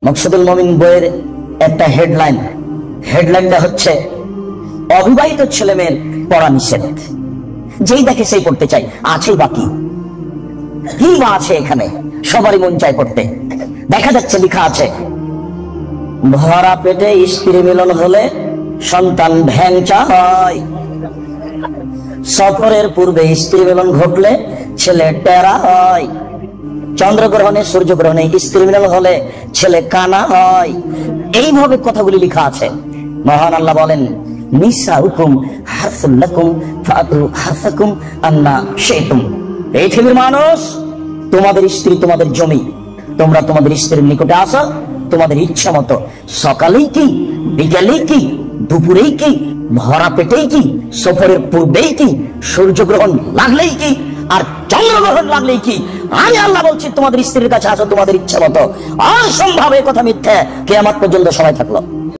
মকসুদুল মুমিন বইয়ের একটা হেডলাইনটা হচ্ছে অবিবাহিত ছেলে মেয়ের পড়া নিষেধ। যেই দেখে সেই পড়তে চাই, আছে বাকি কি বা আছে এখানে, সবারই মন চায় পড়তে। দেখা যাচ্ছে লেখা আছে, ভরা পেটে স্ত্রী মিলন হলে সন্তান ভ্যাংচা হয়, সফরের পূর্বে স্ত্রী মিলন ঘটলে ছেলে টেরা হয়, চন্দ্রগ্রহণে সূর্যগ্রহণে স্ত্রী মিলন হলে ছেলে কানা হয়। এইভাবে কথাগুলি লেখা আছে। মহান আল্লাহ বলেন, নিসাউকুম হারসুল লাকুম ফাতু হারসাকুম আন্না শিতুম। পৃথিবীর মানুষ, তোমাদের স্ত্রী তোমাদের জমি, তোমরা তোমাদের স্ত্রীর নিকটে আসো তোমাদের ইচ্ছা মতো। সকালেই কি, বিকালেই কি, দুপুরেই কি, ভরা পেটেই কি, সফরের পূর্বেই কি, সূর্যগ্রহণ লাগলেই কি, আর চন্দ্রগ্রহণ লাগলেই কি। আমি আল্লাহ বলছি তোমাদের স্ত্রীর কাছে আসো তোমাদের ইচ্ছা মতো। অসম্ভব, এই কথা মিথ্যা। কিয়ামত পর্যন্ত সবাই থাকলো।